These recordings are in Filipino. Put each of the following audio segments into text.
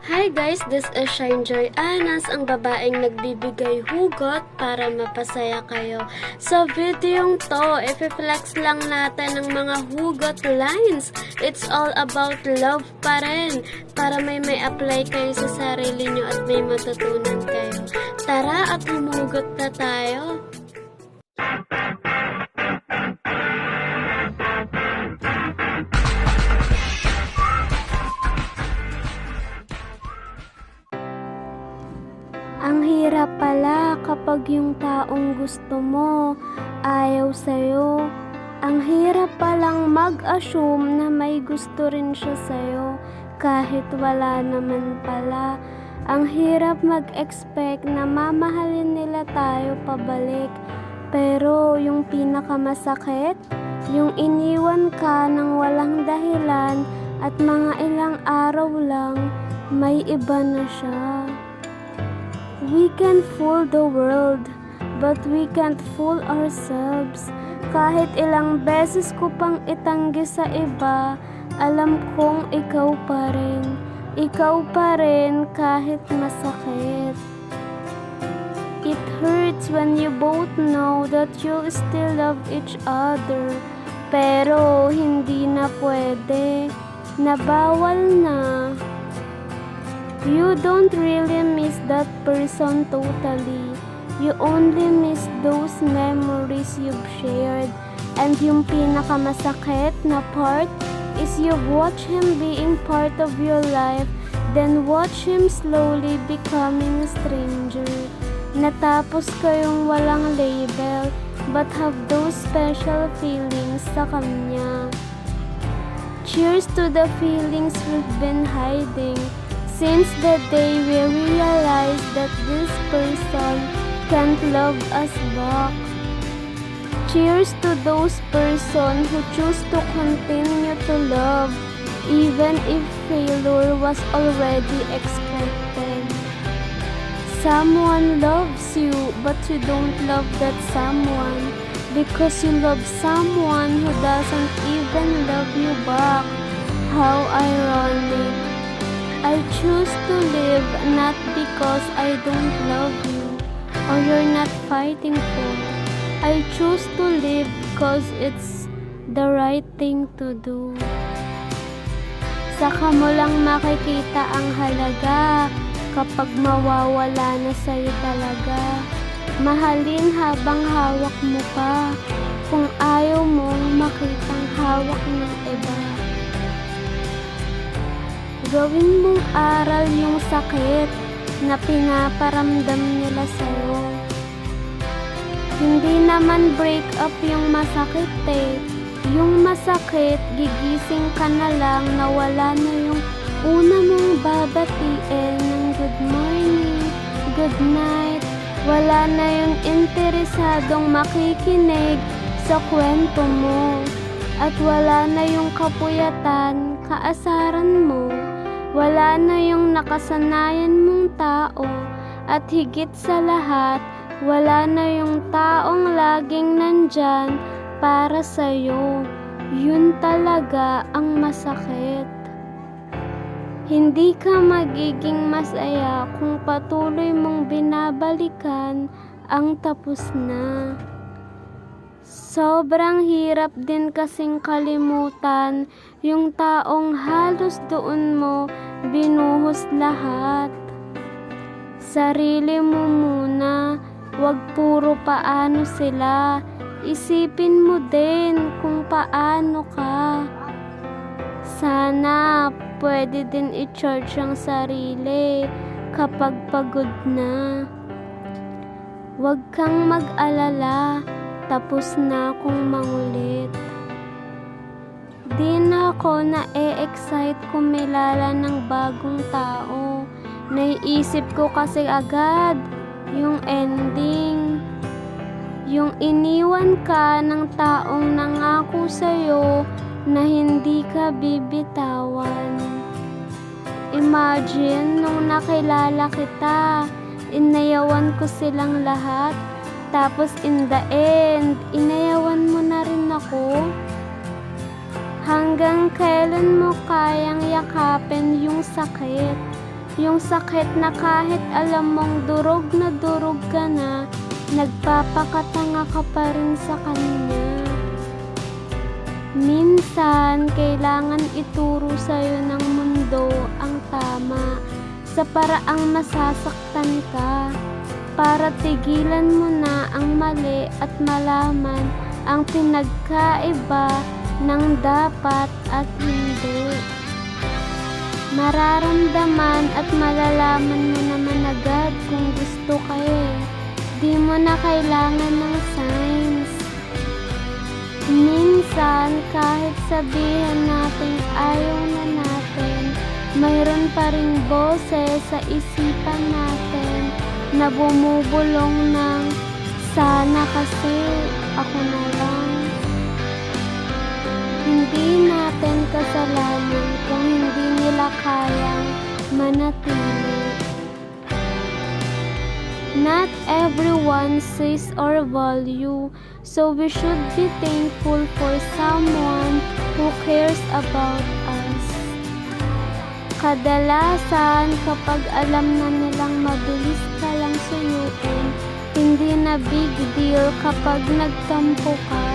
Hi guys, this is Shine Joy Anas, ang babaeng nagbibigay hugot para mapasaya kayo. Sa videong to, i-flex lang natin ang mga hugot lines. It's all about love pa rin, para may apply kayo sa sarili nyo at may matutunan kayo. Tara at humugot na tayo. Ang hirap pala kapag yung taong gusto mo ayaw sa'yo. Ang hirap palang mag-assume na may gusto rin siya sa'yo kahit wala naman pala. Ang hirap mag-expect na mamahalin nila tayo pabalik. Pero yung pinakamasakit, yung iniwan ka ng walang dahilan at mga ilang araw lang, may iba na siya. We can fool the world, but we can't fool ourselves. Kahit ilang beses ko pang itanggi sa iba, alam kong ikaw pa rin. Ikaw pa rin kahit masakit. It hurts when you both know that you still love each other. Pero hindi na pwede, nabawal na. You don't really miss that person totally. You only miss those memories you've shared. And yung pinakamasakit na part is you watch him being part of your life, then watch him slowly becoming a stranger. Natapos kayong walang label, but have those special feelings sa kanya. Cheers to the feelings we've been hiding. Since the day we realized that this person can't love us back. Cheers to those person who choose to continue to love, even if failure was already expected. Someone loves you, but you don't love that someone because you love someone who doesn't even love you back. How ironic. I choose to live not because I don't love you or you're not fighting for. I choose to live because it's the right thing to do. Saka mo lang makikita ang halaga kapag mawawala na sa'yo talaga. Mahalin habang hawak mo pa kung ayaw mong makitang hawak ng iba. Gawin mong aral yung sakit na pinaparamdam nila sa'yo. Hindi naman break up yung masakit eh. Yung masakit, gigising ka na lang na wala na yung una mong babatiin ng good morning, good night. Wala na yung interesadong makikinig sa kwento mo. At wala na yung kapuyatan, kaasaran mo. Wala na yung nakasanayan mong tao at higit sa lahat, wala na yung taong laging nandyan para sa'yo. Yun talaga ang masakit. Hindi ka magiging masaya kung patuloy mong binabalikan ang tapos na. Sobrang hirap din kasing kalimutan yung taong halos doon mo binuhos lahat. Sarili mo muna, wag puro paano sila. Isipin mo din kung paano ka. Sana pwede din i-charge ang sarili kapag pagod na. Wag kang mag-alala. Tapos na akong mangulit. Di na ako na-excite kumilala ng bagong tao. Naiisip ko kasi agad yung ending. Yung iniwan ka ng taong nangako sa'yo na hindi ka bibitawan. Imagine nung nakilala kita, inayawan ko silang lahat. Tapos in the end, inayawan mo na rin ako. Hanggang kailan mo kayang yakapin yung sakit Yung sakit na kahit alam mong durog ka na, nagpapakatanga ka pa rin sa kanya. Minsan, kailangan ituro sa'yo ng mundo ang tama sa paraang nasasaktan ka, para tigilan mo na ang mali at malaman ang pinagkaiba ng dapat at hindi. Mararamdaman at malalaman mo naman agad kung gusto ka eh. Di mo na kailangan ng signs. Minsan, kahit sabihin natin ayaw na natin, mayroon pa ring boses sa isipan natin na bumubulong ng sana kasi ako na lang. Hindi natin kasalanan kung hindi nila kayang manatili. Not everyone sees our value, so we should be thankful for someone who cares about us. Kadalasan, kapag alam na nilang mabilis ka lang suyuin, hindi na big deal kapag nagtampo ka.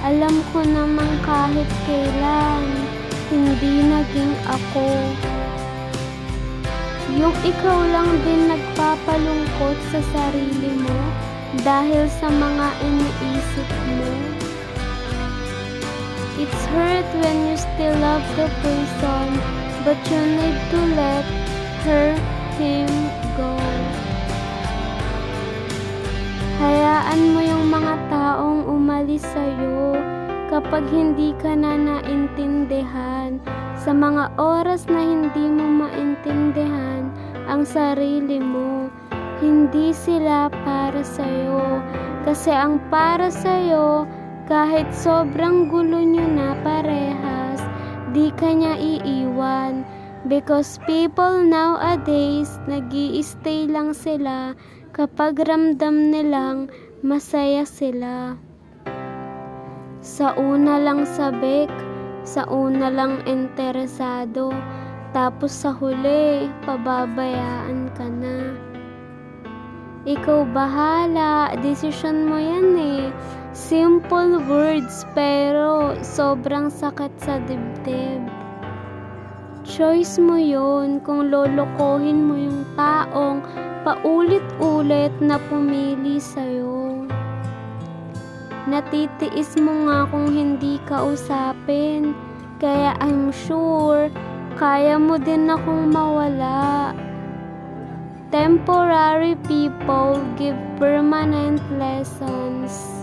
Alam ko naman kahit kailan, hindi naging ako. Yung ikaw lang din nagpapalungkot sa sarili mo dahil sa mga iniisip mo. It's hurt when you still love the person, but you need to let him go. Hayaan mo yung mga taong umalis sa'yo kapag hindi ka na naintindihan. Sa mga oras na hindi mo maintindihan ang sarili mo, hindi sila para sa'yo. Kasi ang para sa'yo, kahit sobrang gulo nyo na parehas, di ka niya iiwan. Because people nowadays, nag-i-stay lang sila kapag ramdam nilang masaya sila. Sa una lang sabik, sa una lang interesado, tapos sa huli, pababayaan ka na. Ikaw bahala, desisyon mo yan eh. Simple words pero sobrang sakit sa dibdib. Choice mo yun kung lolokohin mo yung taong paulit-ulit na pumili sa'yo. Natitiis mo nga kung hindi ka usapin, kaya I'm sure kaya mo din akong mawala. Temporary people give permanent lessons.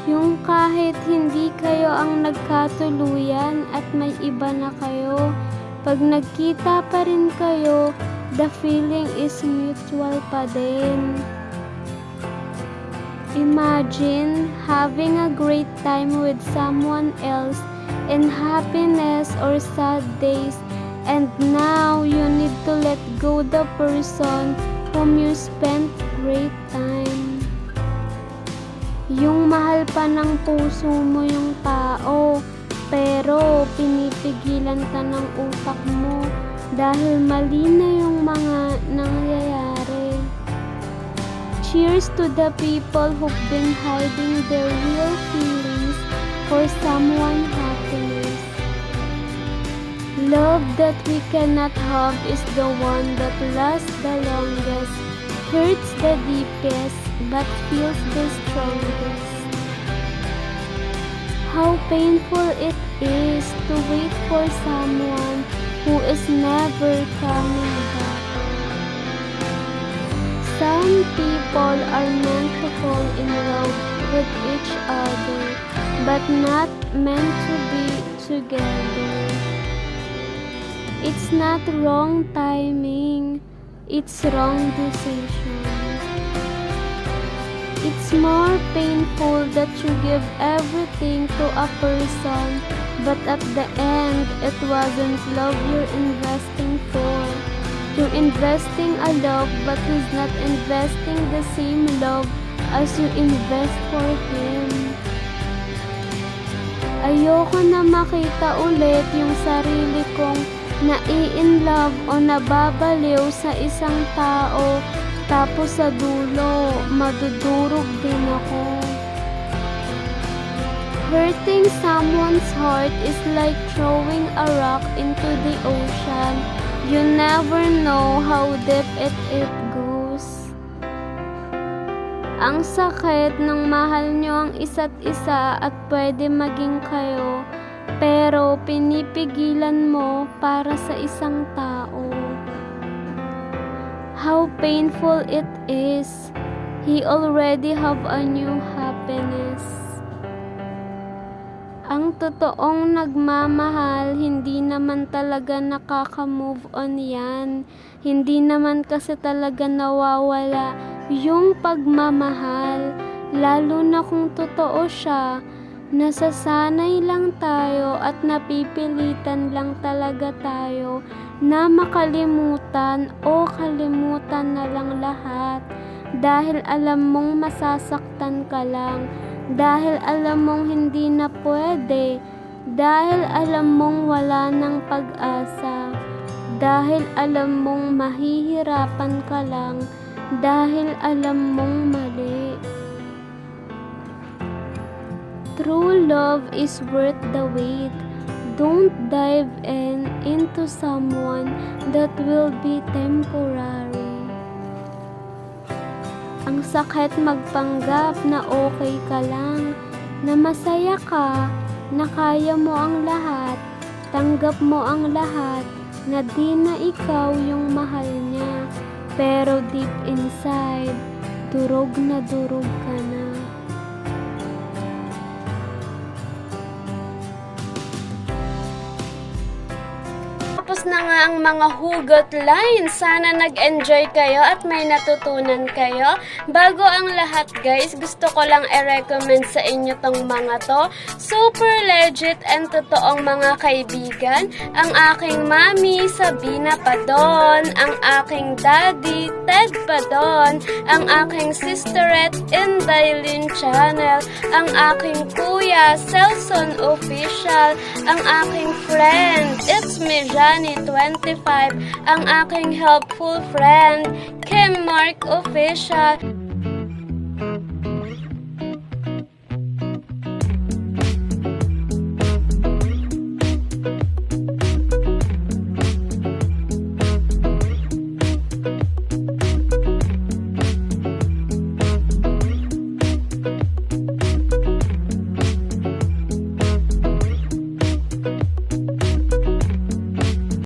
Yung kahit hindi kayo ang nagkatuluyan at may iba na kayo, pag nagkita pa rin kayo, the feeling is mutual pa din. Imagine having a great time with someone else in happiness or sad days, and now you need to let go the person whom you spent great time. Yung mahal pa ng puso mo yung tao, pero pinipigilan ka ng utak mo dahil mali na yung mga nangyayari. Cheers to the people who've been hiding their real feelings for someone's happiness. Love that we cannot have is the one that lasts the longest, hurts the deepest, but feels the strongest. How painful it is to wait for someone who is never coming back. Some people are meant to fall in love with each other, but not meant to be together. It's not wrong timing, it's wrong decision. It's more painful that you give everything to a person, but at the end, it wasn't love you're investing for. You're investing a love, but he's not investing the same love as you invest for him. Ayoko na makita ulit yung sarili kong nai-inlove o nababaliw sa isang tao, tapos sa dulo, madudurog din ako. Hurting someone's heart is like throwing a rock into the ocean. You never know how deep it goes. Ang sakit ng mahal nyo ang isa't isa at pwede maging kayo, pero pinipigilan mo para sa isang tao. How painful it is. He already have a new happiness. Ang totoong nagmamahal, hindi naman talaga nakaka-move on yan. Hindi naman kasi talaga nawawala yung pagmamahal. Lalo na kung totoo siya, nasasanay lang tayo at napipilitan lang talaga tayo na makalimutan o kalimutan na lang lahat. Dahil alam mong masasaktan ka lang. Dahil alam mong hindi na pwede, dahil alam mong wala ng pag-asa, dahil alam mong mahihirapan ka lang, dahil alam mong mali. True love is worth the wait. Don't dive into someone that will be temporary. Ang sakit magpanggap na okay ka lang, na masaya ka, na kaya mo ang lahat, tanggap mo ang lahat, na di na ikaw yung mahal niya, pero deep inside, durog na durog ka na. Tapos na nga ang mga hugot lines. Sana nag-enjoy kayo at may natutunan kayo. Bago ang lahat guys, gusto ko lang i-recommend sa inyo tong mga to. Super legit and totoong mga kaibigan. Ang aking mami, Sabina Padon. Ang aking daddy, Ted Padon. Ang aking sisterette, Indaylin Channel. Ang aking kuya, Selson Official. Ang aking friend, It's Me Johnny 25, ang aking helpful friend, Kim Mark Official,